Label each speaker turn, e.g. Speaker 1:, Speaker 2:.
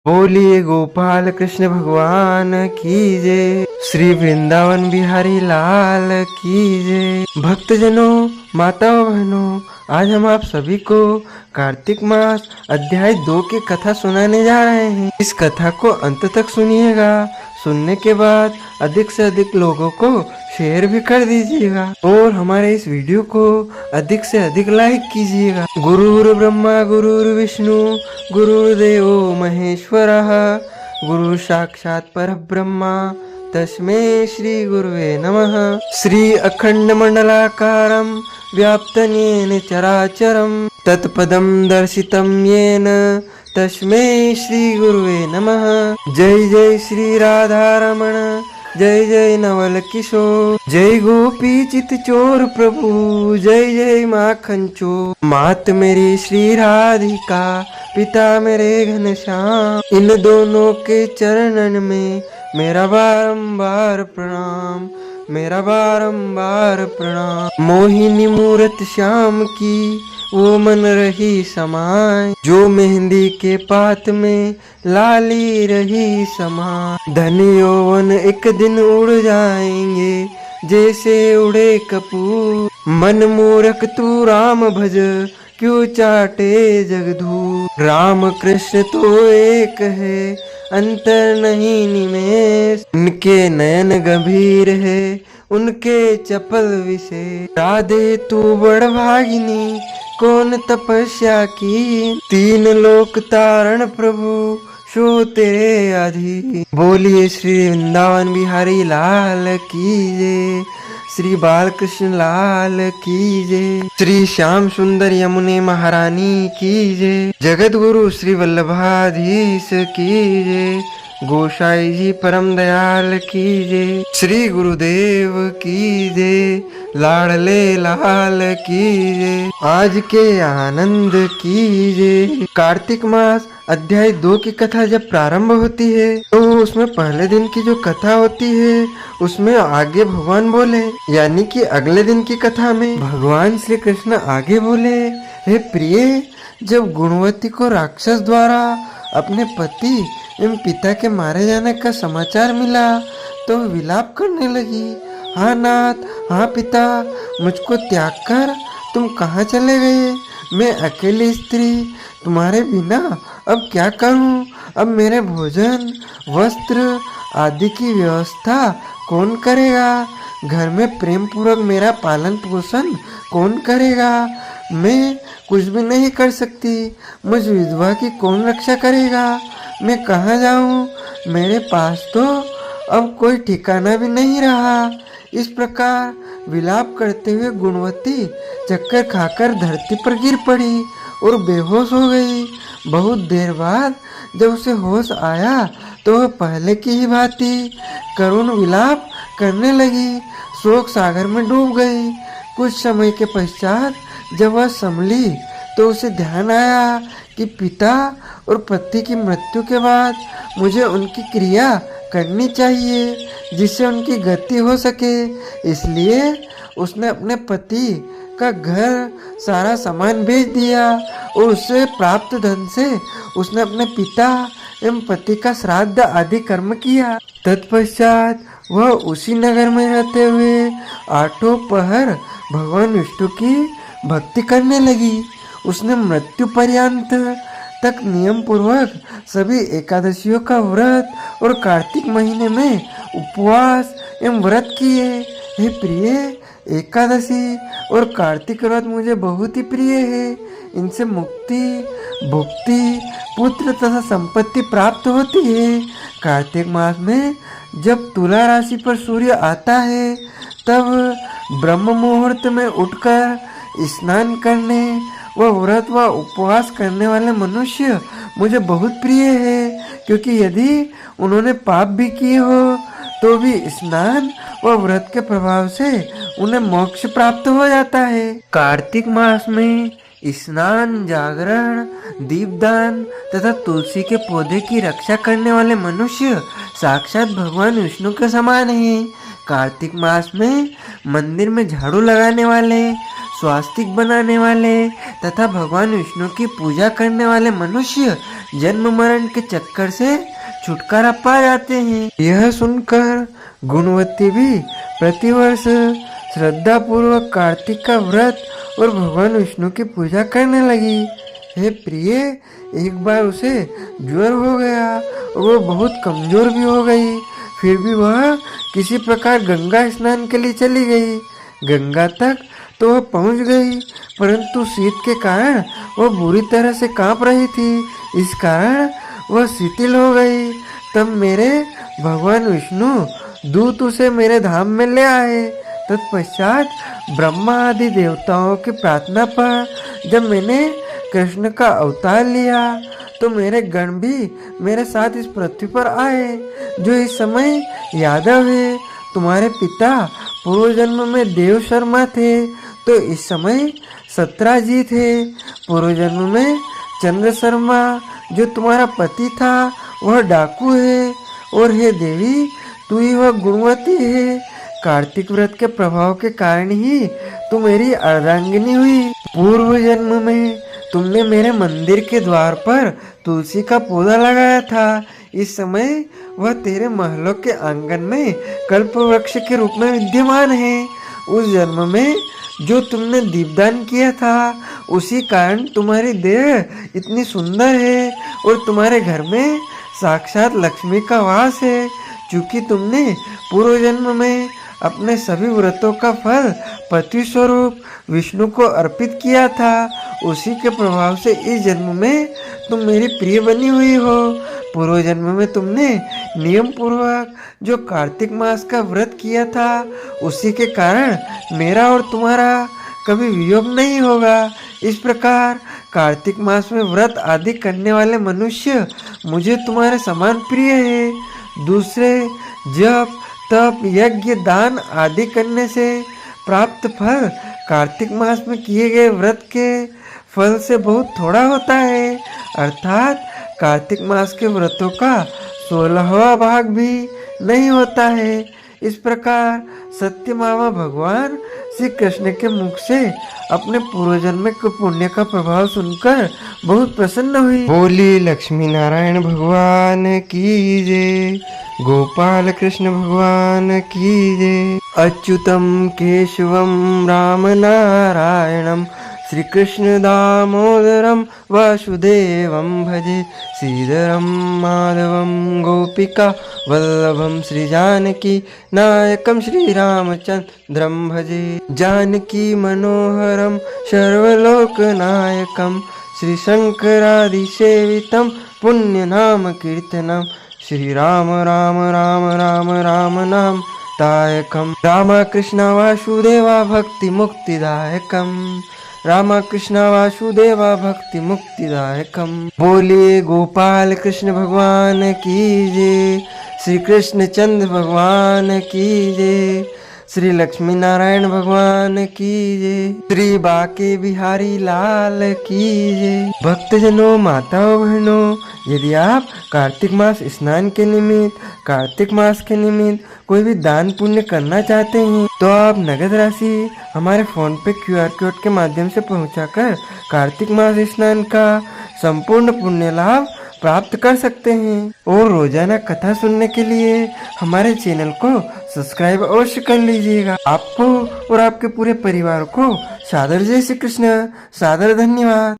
Speaker 1: बोलिए गोपाल कृष्ण भगवान की जय। श्री वृंदावन बिहारी लाल की जय। भक्तजनों, माताओं, बहनों, आज हम आप सभी को कार्तिक मास अध्याय 2 की कथा सुनाने जा रहे हैं। इस कथा को अंत तक सुनिएगा। सुनने के बाद अधिक से अधिक लोगों को शेयर भी कर दीजिएगा और हमारे इस वीडियो को अधिक से अधिक लाइक कीजिएगा। गुरुर् ब्रह्मा गुरुर्विष्णु गुरुर्देवो महेश्वरः गुरु साक्षात् परब्रह्मा तस्मै श्री गुरुवे नमः। श्री अखंड मंडलाकारं व्याप्तं येन चराचरं तत्पदं दर्शितं येन तस्मै श्री गुरुवे नमः। जय जय श्री राधारमण, जय जय नवल किशोर, जय गोपी चित चोर प्रभु, जय जय माखन चोर। मात मेरी श्री राधिका, पिता मेरे घनश्याम, इन दोनों के चरणन में मेरा बारंबार प्रणाम, मेरा बारंबार प्रणाम। मोहिनी मूरत श्याम की वो मन रही समाय, जो मेहंदी के पात में लाली रही समाय। धन यौवन एक दिन उड़ जाएंगे जैसे उड़े कपूर, मन मूर्ख तू राम भज क्यों चाटे जगधूर। राम कृष्ण तो एक है अंतर नहीं निमेष, उनके नयन गंभीर है उनके चपल विशेष। राधे तू बड़ भागिनी कौन तपस्या की, तीन लोक तारण प्रभु सो तेरे अधीन। बोलिए श्री वृंदावन बिहारी लाल की जय, श्री बालकृष्ण लाल की जय, श्री श्याम सुंदर यमुने महारानी की जय, जगत गुरु श्री वल्लभाधीश की जय, गोसाई जी परम दयाल की जय, श्री गुरुदेव की जय, लाडले लाल की जय, आज के आनंद की जय। कार्तिक मास अध्याय 2 की कथा जब प्रारंभ होती है तो उसमें पहले दिन की जो कथा होती है उसमें आगे भगवान बोले, यानी कि अगले दिन की कथा में भगवान श्री कृष्ण आगे बोले, हे प्रिय, जब गुणवती को राक्षस द्वारा अपने पति एवं पिता के मारे जाने का समाचार मिला तो विलाप करने लगी। हाँ नाथ, हाँ पिता, मुझको त्याग कर तुम कहाँ चले गए? मैं अकेली स्त्री तुम्हारे बिना अब क्या करूं? अब मेरे भोजन वस्त्र आदि की व्यवस्था कौन करेगा? घर में प्रेम पूर्वक मेरा पालन पोषण कौन करेगा? मैं कुछ भी नहीं कर सकती, मुझ विधवा की कौन रक्षा करेगा? मैं कहाँ जाऊं? मेरे पास तो अब कोई ठिकाना भी नहीं रहा। इस प्रकार विलाप करते हुए गुणवती चक्कर खाकर धरती पर गिर पड़ी और बेहोश हो गई। बहुत देर बाद जब उसे होश आया तो वह पहले की ही भांति करुण विलाप करने लगी, शोक सागर में डूब गई। कुछ समय के पश्चात जब वह संभली तो उसे ध्यान आया कि पिता और पति की मृत्यु के बाद मुझे उनकी क्रिया करनी चाहिए जिससे उनकी गति हो सके। इसलिए उसने अपने पति का घर सारा सामान बेच दिया और उससे प्राप्त धन से उसने अपने पिता एवं पति का श्राद्ध आदि कर्म किया। तत्पश्चात वह उसी नगर में रहते हुए 8 पहर भगवान विष्णु की भक्ति करने लगी। उसने मृत्यु पर्यंत तक नियम पूर्वक सभी एकादशियों का व्रत और कार्तिक महीने में उपवास एवं व्रत किए। हे प्रिय, एकादशी और कार्तिक व्रत मुझे बहुत ही प्रिय है। इनसे मुक्ति, भुक्ति, पुत्र तथा संपत्ति प्राप्त होती है। कार्तिक मास में जब तुला राशि पर सूर्य आता है तब ब्रह्म मुहूर्त में उठकर स्नान करने व व्रत व उपवास करने वाले मनुष्य मुझे बहुत प्रिय है, क्योंकि यदि उन्होंने पाप भी किए हो तो भी स्नान व व्रत के प्रभाव से उन्हें मोक्ष प्राप्त हो जाता है। कार्तिक मास में स्नान, जागरण, दीपदान तथा तुलसी के पौधे की रक्षा करने वाले मनुष्य साक्षात भगवान विष्णु के समान हैं। कार्तिक मास में मंदिर में झाड़ू लगाने वाले, स्वास्तिक बनाने वाले तथा भगवान विष्णु की पूजा करने वाले मनुष्य जन्म मरण के चक्कर से छुटकारा पा जाते हैं। यह सुनकर गुणवती भी प्रतिवर्ष श्रद्धा पूर्वक कार्तिक का व्रत और भगवान विष्णु की पूजा करने लगी। हे प्रिय, एक बार उसे ज्वर हो गया और वो बहुत कमजोर भी हो गई। फिर भी वह किसी प्रकार गंगा स्नान के लिए चली गई। गंगा तक तो वह पहुंच गई, परंतु शीत के कारण वह बुरी तरह से कांप रही थी। इस कारण वह शिथिल हो गई। तब मेरे भगवान विष्णु दूत उसे मेरे धाम में ले आए। तत्पश्चात ब्रह्मा आदि देवताओं की प्रार्थना पर जब मैंने कृष्ण का अवतार लिया तो मेरे गण भी मेरे साथ इस पृथ्वी पर आए, जो इस समय यादव है। तुम्हारे पिता पूर्व जन्म में देव शर्मा थे, तो इस समय सत्राजी थे। पूर्व जन्म में चंद्र शर्मा जो तुम्हारा पति था वह डाकू है, और हे देवी, तू ही वह गुणवती है। कार्तिक व्रत के प्रभाव के कारण ही तू मेरी अर्धांगिनी हुई। पूर्व जन्म में तुमने मेरे मंदिर के द्वार पर तुलसी का पौधा लगाया था। इस समय वह तेरे महलों के आंगन में कल्प वृक्ष के रूप में विद्यमान है। उस जन्म में जो तुमने दीपदान किया था, उसी कारण तुम्हारी देह इतनी सुंदर है और तुम्हारे घर में साक्षात लक्ष्मी का वास है। क्योंकि तुमने पूर्व जन्म में अपने सभी व्रतों का फल पति स्वरूप विष्णु को अर्पित किया था, उसी के प्रभाव से इस जन्म में तुम मेरी प्रिय बनी हुई हो। पूर्व जन्म में तुमने नियम पूर्वक जो कार्तिक मास का व्रत किया था, उसी के कारण मेरा और तुम्हारा कभी वियोग नहीं होगा। इस प्रकार कार्तिक मास में व्रत आदि करने वाले मनुष्य मुझे तुम्हारे समान प्रिय है। दूसरे जप तप यज्ञ दान आदि करने से प्राप्त फल कार्तिक मास में किए गए व्रत के फल से बहुत थोड़ा होता है। अर्थात कार्तिक मास के व्रतों का 16वां भाग भी नहीं होता है। इस प्रकार सत्यभामा भगवान श्री कृष्ण के मुख से अपने पूर्वजन्म के पुण्य का प्रभाव सुनकर बहुत प्रसन्न हुई। बोली लक्ष्मी नारायण भगवान की जय, गोपाल कृष्ण भगवान की जय। अच्युतम केशवम राम नारायणम श्री कृष्ण दामोदरम वासुदेवम भजे, श्रीधरम माधवम गोपिका वल्लभम श्री जानकी नायकम श्री रामचंद्रम भजे। जानकी मनोहरम सर्वलोक नायकम श्री शंकरादि सेवितम पुण्य नाम कीर्तनम, श्री राम राम राम राम राम नाम दायकम। राम कृष्ण वासुदेवा भक्ति मुक्तिदायकम, राम कृष्ण वासुदेवा भक्ति मुक्तिदायकम। बोलिए गोपाल कृष्ण भगवान की जय, श्री कृष्ण चंद्र भगवान की जय, श्री लक्ष्मी नारायण भगवान की जय, श्री बाके बिहारी लाल की जय। भक्तजनों, माताओं, बहनों, यदि आप कार्तिक मास स्नान के निमित्त, कार्तिक मास के निमित्त कोई भी दान पुण्य करना चाहते हैं, तो आप नगद राशि हमारे फोन पे QR कोड के माध्यम से पहुंचाकर कार्तिक मास स्नान का संपूर्ण पुण्य लाभ प्राप्त कर सकते हैं। और रोजाना कथा सुनने के लिए हमारे चैनल को सब्सक्राइब अवश्य कर लीजिएगा। आपको और आपके पूरे परिवार को सादर जय श्री कृष्ण, सादर धन्यवाद।